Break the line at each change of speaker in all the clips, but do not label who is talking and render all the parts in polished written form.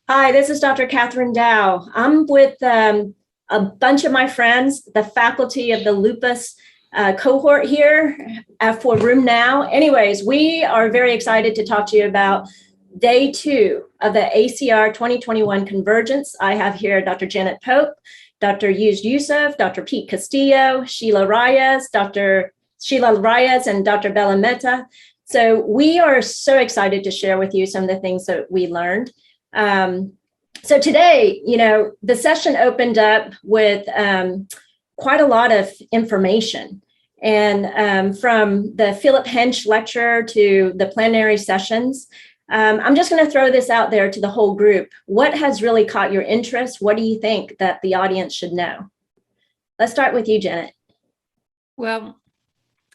Hi, this is Dr. Kathryn Dao. I'm with a bunch of my friends, the faculty of the lupus cohort here for Room Now. Anyways, we are very excited to talk to you about day 2 of the ACR 2021 Convergence. I have here Dr. Janet Pope, Dr. Yuz Yusof, Dr. Pete Castillo, Dr. Sheila Reyes, and Dr. Bella Mehta. So we are so excited to share with you some of the things that we learned. So today, the session opened up with quite a lot of information. And from the Philip Hench lecture to the plenary sessions, I'm just going to throw this out there to the whole group. What has really caught your interest? What do you think that the audience should know? Let's start with you, Janet.
Well,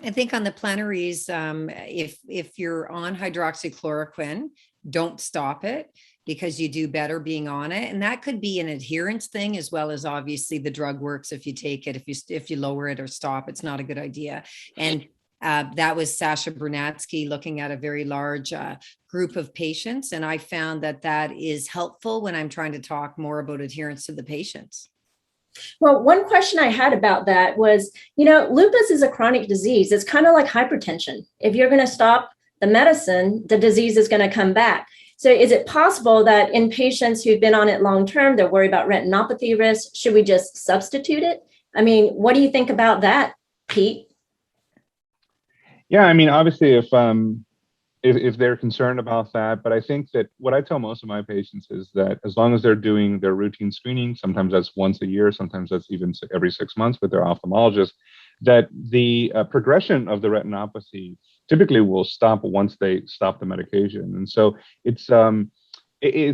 I think on the plenaries, if you're on hydroxychloroquine, don't stop it, because you do better being on it. And that could be an adherence thing, as well as obviously the drug works. If you take it, if you lower it or stop, it's not a good idea. And that was Sasha Brunatsky looking at a very large group of patients. And I found that is helpful when I'm trying to talk more about adherence to the patients.
Well, one question I had about that was, lupus is a chronic disease. It's kind of like hypertension. If you're going to stop the medicine, the disease is going to come back. So is it possible that in patients who've been on it long-term, they're worried about retinopathy risk? Should we just substitute it? I mean, what do you think about that, Pete?
Yeah, I mean, obviously, if they're concerned about that, but I think that what I tell most of my patients is that as long as they're doing their routine screening, sometimes that's once a year, sometimes that's even every 6 months with their ophthalmologist, that the progression of the retinopathy typically will stop once they stop the medication. And so it's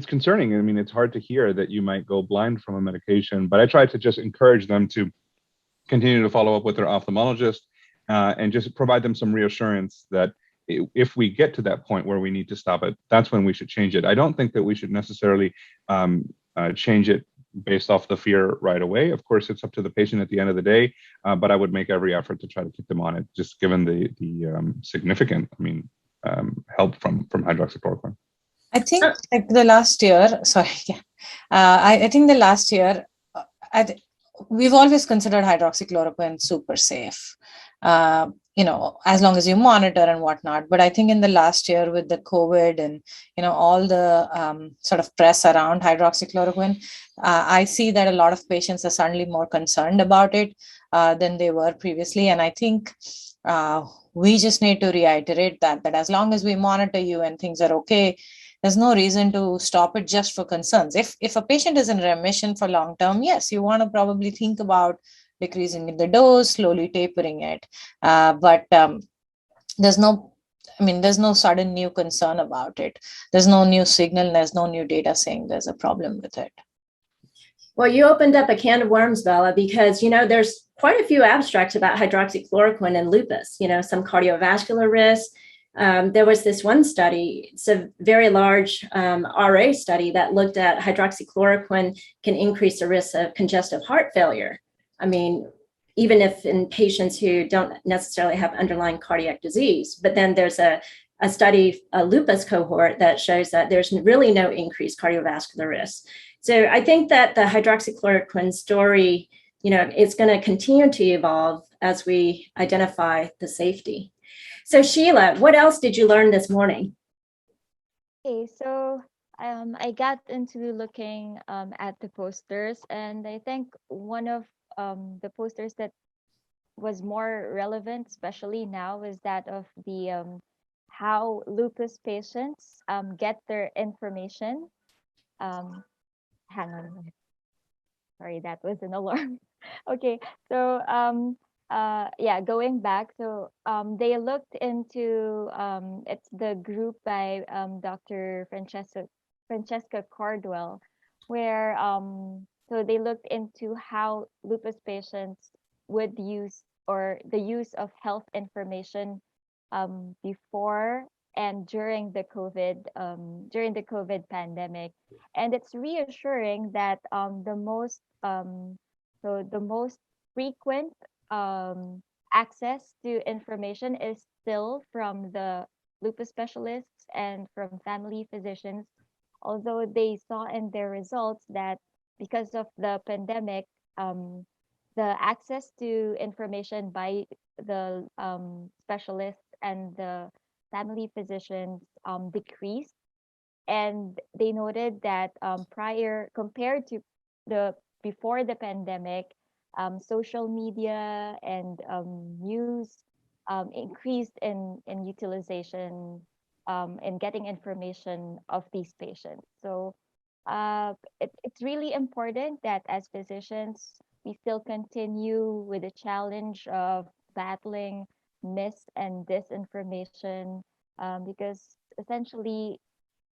concerning. I mean, it's hard to hear that you might go blind from a medication, but I try to just encourage them to continue to follow up with their ophthalmologist and just provide them some reassurance that if we get to that point where we need to stop it, that's when we should change it. I don't think that we should necessarily change it based off the fear right away. Of course, it's up to the patient at the end of the day, but I would make every effort to try to keep them on it, just given the significant, help from hydroxychloroquine.
I think like the last year, sorry, yeah. I think the last year, we've always considered hydroxychloroquine super safe. As long as you monitor and whatnot. But I think in the last year with the COVID and, all the sort of press around hydroxychloroquine, I see that a lot of patients are suddenly more concerned about it than they were previously. And I think we just need to reiterate that as long as we monitor you and things are okay, there's no reason to stop it just for concerns. If a patient is in remission for long term, yes, you want to probably think about decreasing the dose, slowly tapering it. But there's no sudden new concern about it. There's no new signal, there's no new data saying there's a problem with it.
Well, you opened up a can of worms, Bella, because, there's quite a few abstracts about hydroxychloroquine and lupus, some cardiovascular risk. There was this one study, it's a very large RA study that looked at hydroxychloroquine can increase the risk of congestive heart failure. I mean, even if in patients who don't necessarily have underlying cardiac disease, but then there's a study, a lupus cohort that shows that there's really no increased cardiovascular risk. So I think that the hydroxychloroquine story, it's going to continue to evolve as we identify the safety. So Sheila, what else did you learn this morning?
Okay, so I got into looking at the posters, and I think one of the posters that was more relevant, especially now, is that of the how lupus patients get their information. Hang on a minute. Sorry, that was an alarm. Okay, so going back, so they looked into it's the group by Dr. Francesca Cardwell, where so they looked into how lupus patients would use or the use of health information before and during the COVID pandemic. And it's reassuring that the most frequent access to information is still from the lupus specialists and from family physicians although they saw in their results that because of the pandemic, the access to information by the specialists and the family physicians decreased. And they noted that prior compared to the before the pandemic, social media and news increased in utilization in getting information of these patients. So it's really important that as physicians, we still continue with the challenge of battling mis and disinformation, because essentially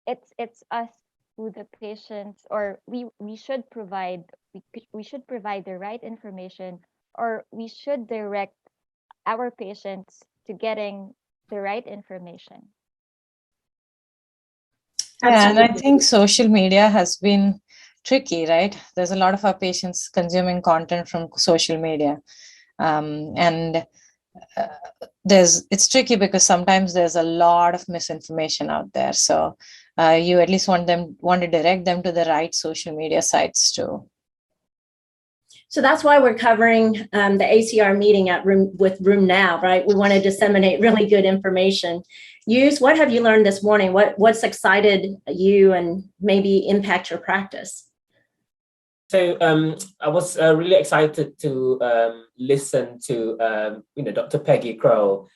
it's us who the patients, or we should provide we should provide the right information, or we should direct our patients to getting the right information.
Yeah, and I think social media has been tricky, right? There's a lot of our patients consuming content from social media. And it's tricky because sometimes there's a lot of misinformation out there. So you at least want to direct them to the right social media sites too.
So that's why we're covering the ACR meeting at with Room Now, right? We want to disseminate really good information. Yuz, what have you learned this morning? What's excited you and maybe impact your practice?
So I was really excited to listen to Dr. Peggy Crow,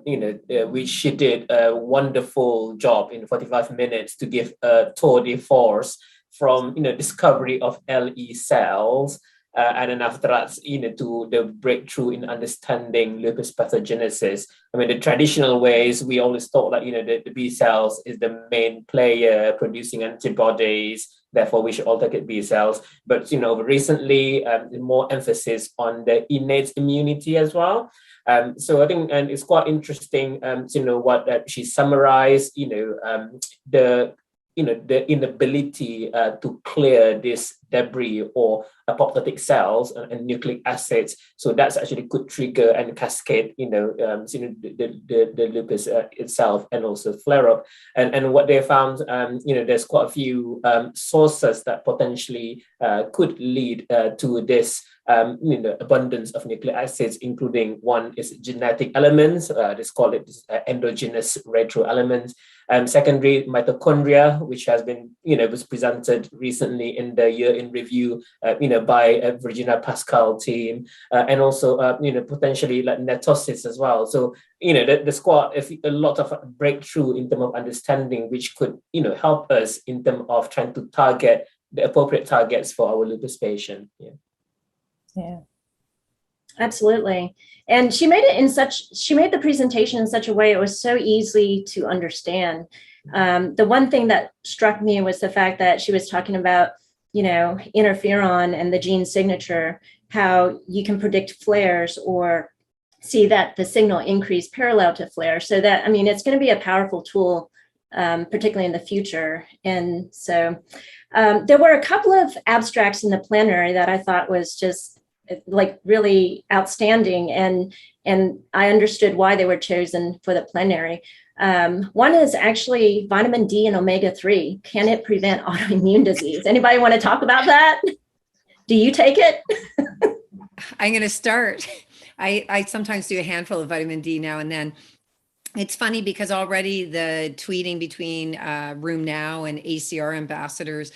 which she did a wonderful job in 45 minutes to give a tour de force from discovery of LE cells. And then after that, to the breakthrough in understanding lupus pathogenesis. I mean, the traditional ways, we always thought that, the B cells is the main player producing antibodies, therefore we should all target B cells. But, recently, more emphasis on the innate immunity as well. So I think, and it's quite interesting, what she summarized, the inability to clear this debris or apoptotic cells and nucleic acids. So that's actually could trigger and cascade, the lupus itself and also flare up. And what they found, there's quite a few sources that potentially could lead to this abundance of nucleic acids, including one is genetic elements. Let's call it endogenous retro elements. Secondary mitochondria, which has been, was presented recently in the year in review, by Virginia Pascal team, and also, potentially like netosis as well. So, there's quite a lot of breakthrough in terms of understanding, which could, help us in terms of trying to target the appropriate targets for our lupus patient.
Yeah.
Absolutely. And she made the presentation in such a way it was so easy to understand. The one thing that struck me was the fact that she was talking about, interferon and the gene signature, how you can predict flares or see that the signal increase parallel to flare. So that, it's going to be a powerful tool, particularly in the future. And so there were a couple of abstracts in the plenary that I thought was just like really outstanding, and I understood why they were chosen for the plenary. One is actually vitamin D and omega-3. Can it prevent autoimmune disease? Anybody want to talk about that? Do you take it?
I'm going to start. I sometimes do a handful of vitamin D now and then. It's funny because already the tweeting between Room Now and ACR ambassadors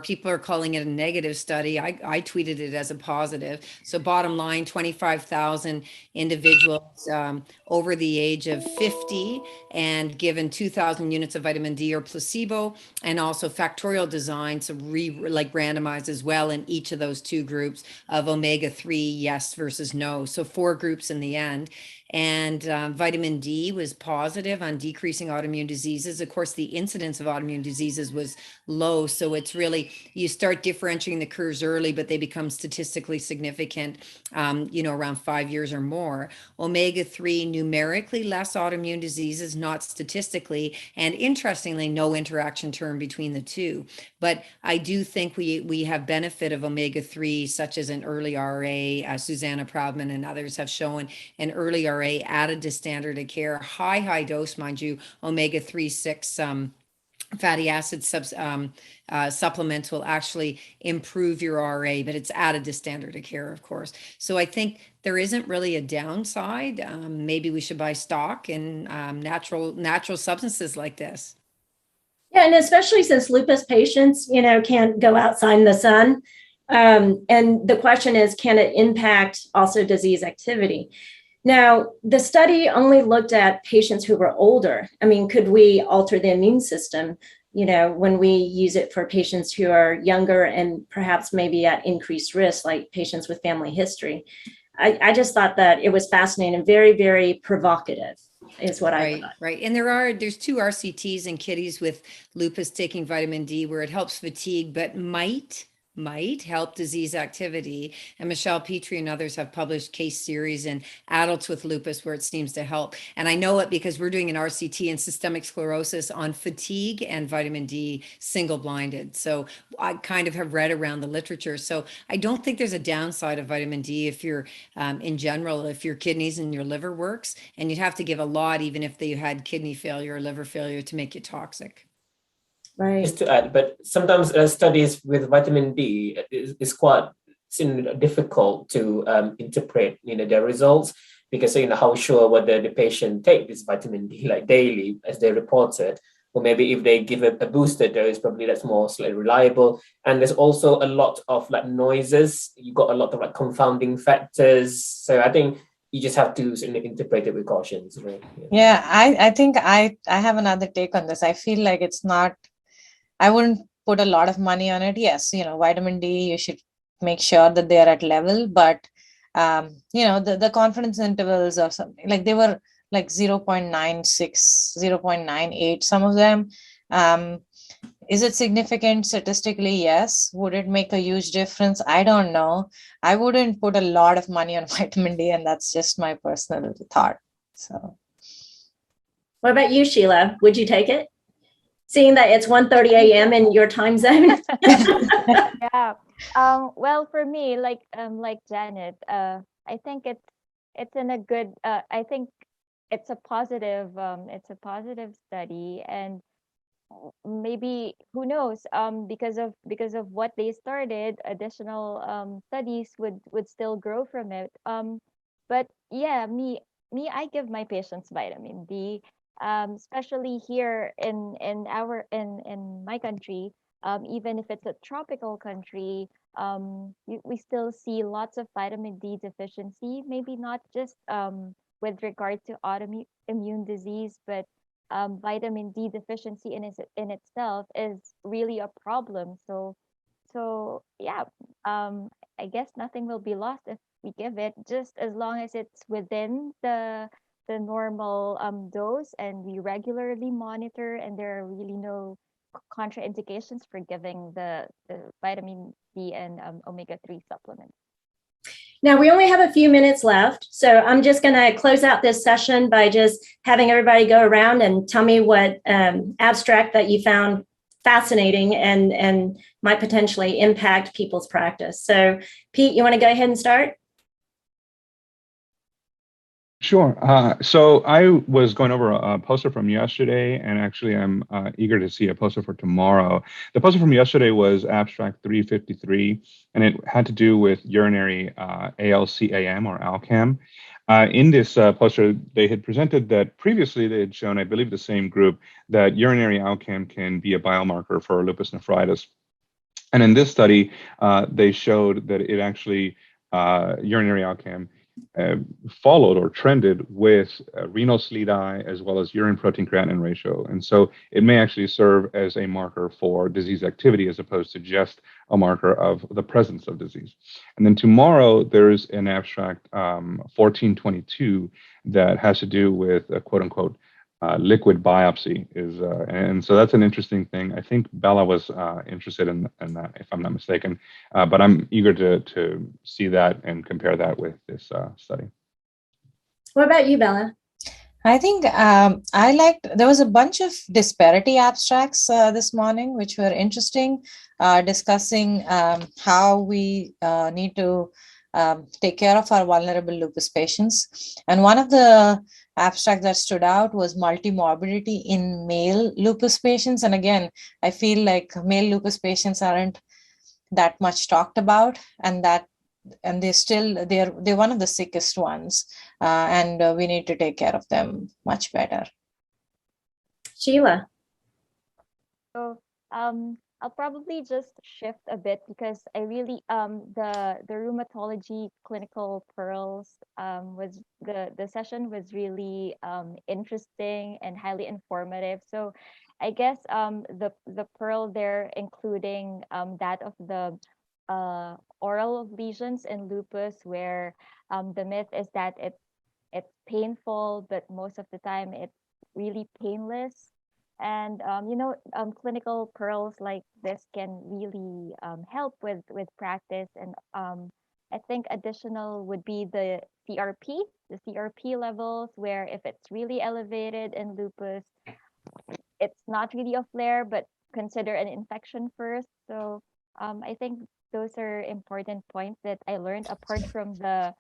people are calling it a negative study. I tweeted it as a positive. So bottom line, 25,000 individuals over the age of 50 and given 2,000 units of vitamin D or placebo, and also factorial design, so randomized as well in each of those two groups of omega-3, yes versus no. So 4 groups in the end. And vitamin D was positive on decreasing autoimmune diseases. Of course, the incidence of autoimmune diseases was low. So it's really, you start differentiating the curves early, but they become statistically significant, around 5 years or more. Omega-3, numerically less autoimmune diseases, not statistically. And interestingly, no interaction term between the two. But I do think we have benefit of omega-3, such as an early RA, Susanna Proudman and others have shown an early RA added to standard of care, high dose, mind you, omega-3, 6 fatty acid supplements will actually improve your RA, but it's added to standard of care, of course. So I think there isn't really a downside. Maybe we should buy stock in natural substances like this.
Yeah, and especially since lupus patients, can't go outside in the sun. And the question is, can it impact also disease activity? Now, the study only looked at patients who were older. I mean, could we alter the immune system, when we use it for patients who are younger and perhaps maybe at increased risk, like patients with family history? I just thought that it was fascinating and very, very provocative is what I thought.
Right. And there's 2 RCTs in kitties with lupus taking vitamin D where it helps fatigue, but might help disease activity. And Michelle Petrie and others have published case series in adults with lupus where it seems to help. And I know it because we're doing an RCT in systemic sclerosis on fatigue and vitamin D single-blinded. So I kind of have read around the literature. So I don't think there's a downside of vitamin D if you're, in general, if your kidneys and your liver works, and you'd have to give a lot even if you had kidney failure or liver failure to make you toxic.
Right.
Just to add, but sometimes studies with vitamin D is quite difficult to interpret, their results, because how sure whether the patient take this vitamin D like daily as they reported, or maybe if they give a booster dose, probably that's more slightly reliable. And there's also a lot of noises. You got a lot of confounding factors. So I think you just have to interpret it with caution. Right?
Yeah, I think I have another take on this. I feel like it's not. I wouldn't put a lot of money on it. Yes, vitamin D, you should make sure that they are at level, but the confidence intervals or something, like they were like 0.96, 0.98, some of them. Is it significant statistically? Yes. Would it make a huge difference? I don't know. I wouldn't put a lot of money on vitamin D, and that's just my personal thought. So,
what about you, Sheila? Would you take it? Seeing that it's 1:30 a.m. in your time zone.
Yeah. Well, for me, like Janet, I think it's in a good. I think it's a positive. It's a positive study, and maybe who knows? Because of what they started, additional studies would still grow from it. But yeah, I give my patients vitamin D. Especially here in my country, even if it's a tropical country, we still see lots of vitamin D deficiency. Maybe not just with regard to autoimmune disease, but vitamin D deficiency in itself is really a problem. So yeah, I guess nothing will be lost if we give it, just as long as it's within the normal dose, and we regularly monitor, and there are really no contraindications for giving the vitamin D and omega-3 supplements.
Now, we only have a few minutes left, so I'm just going to close out this session by just having everybody go around and tell me what abstract that you found fascinating and might potentially impact people's practice. So, Pete, you want to go ahead and start?
Sure. So I was going over a poster from yesterday, and actually I'm eager to see a poster for tomorrow. The poster from yesterday was abstract 353, and it had to do with urinary ALCAM or ALCAM. In this poster, they had presented that previously they had shown, I believe the same group, that urinary ALCAM can be a biomarker for lupus nephritis. And in this study, they showed that it actually, urinary ALCAM, followed or trended with renal SLEDI as well as urine protein creatinine ratio. And so it may actually serve as a marker for disease activity as opposed to just a marker of the presence of disease. And then tomorrow, there's an abstract 1422 that has to do with a quote unquote liquid biopsy and so that's an interesting thing. I think Bella was interested in that, if I'm not mistaken, but I'm eager to see that and compare that with this study.
What about you, Bella?
I think there was a bunch of disparity abstracts this morning, which were interesting, discussing how we need to take care of our vulnerable lupus patients. And one of the abstract that stood out was multimorbidity in male lupus patients. And again, I feel like male lupus patients aren't that much talked about, and they're one of the sickest ones, and we need to take care of them much better.
Sheila.
So I'll probably just shift a bit because I really the rheumatology clinical pearls was the session was really interesting and highly informative. So I guess the pearl there, including that of the oral lesions in lupus, where the myth is that it's painful, but most of the time it's really painless. And clinical pearls like this can really help with practice. And I think additional would be the CRP levels, where if it's really elevated in lupus, it's not really a flare, but consider an infection first. So I think those are important points that I learned, apart from the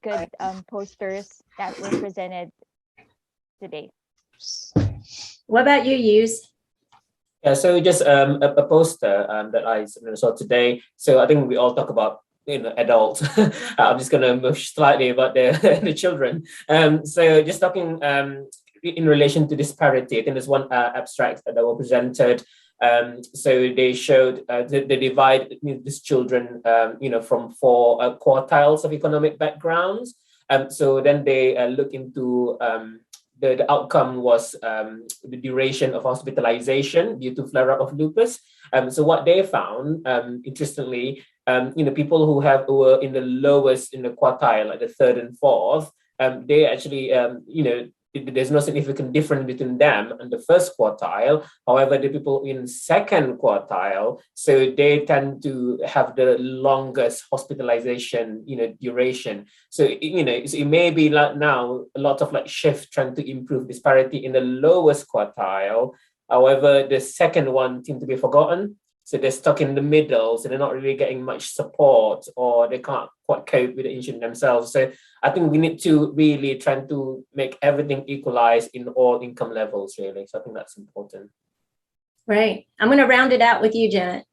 good posters that were presented today.
What about you, Yuz?
Yeah, so just a poster that I saw today. So I think we all talk about adults. I'm just gonna move slightly about the children. So just talking in relation to disparity, I think there's one abstract that were presented. So they showed they divide these children, from 4 quartiles of economic backgrounds. So then they look into the outcome was the duration of hospitalization due to flare-up of lupus. So what they found, interestingly, people who were in the lowest in the quartile, like the 3rd and 4th, they actually, there's no significant difference between them and the 1st quartile. However, the people in 2nd quartile, so they tend to have the longest hospitalization, duration. So, it may be like now a lot of shift trying to improve disparity in the lowest quartile. However, the 2nd one seems to be forgotten. So they're stuck in the middle, so they're not really getting much support, or they can't quite cope with the injury themselves. So I think we need to really try to make everything equalized in all income levels, really. So I think that's important.
Right. I'm going to round it out with you, Janet.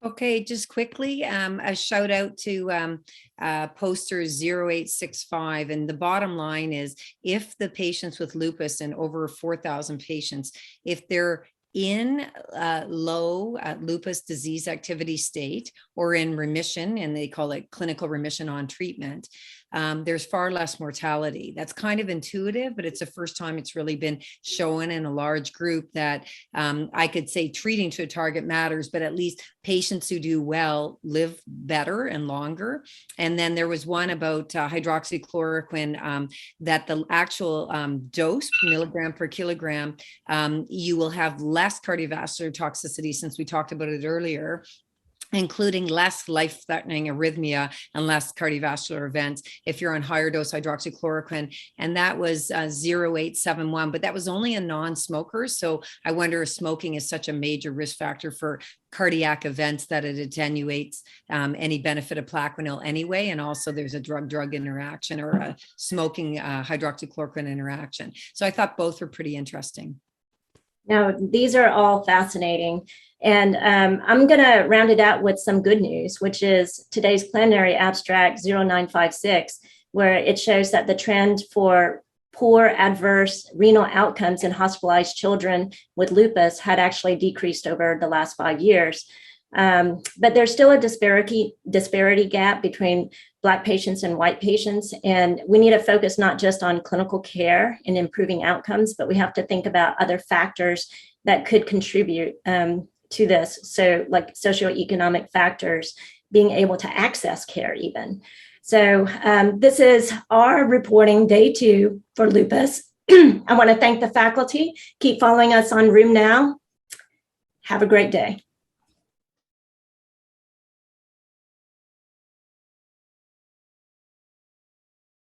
Okay, just quickly, a shout out to poster 0865. And the bottom line is, if the patients with lupus, and over 4,000 patients, if they're in low lupus disease activity state or in remission, and they call it clinical remission on treatment, there's far less mortality. That's kind of intuitive, but it's the first time it's really been shown in a large group that I could say treating to a target matters, but at least patients who do well live better and longer. And then there was one about hydroxychloroquine, that the actual dose, milligram per kilogram, you will have less cardiovascular toxicity, since we talked about it earlier, including less life-threatening arrhythmia and less cardiovascular events if you're on higher dose hydroxychloroquine. And that was 0871, but that was only in non-smokers. So I wonder if smoking is such a major risk factor for cardiac events that it attenuates any benefit of Plaquenil anyway. And also there's a drug-drug interaction, or a smoking hydroxychloroquine interaction. So I thought both were pretty interesting.
Now, these are all fascinating. And I'm going to round it out with some good news, which is today's plenary abstract 0956, where it shows that the trend for poor adverse renal outcomes in hospitalized children with lupus had actually decreased over the last 5 years. But there's still a disparity gap between Black patients and white patients. And we need to focus not just on clinical care and improving outcomes, but we have to think about other factors that could contribute to this. So like socioeconomic factors, being able to access care even. So this is our reporting day 2 for lupus. I want to thank the faculty. Keep following us on Room Now. Have a great day.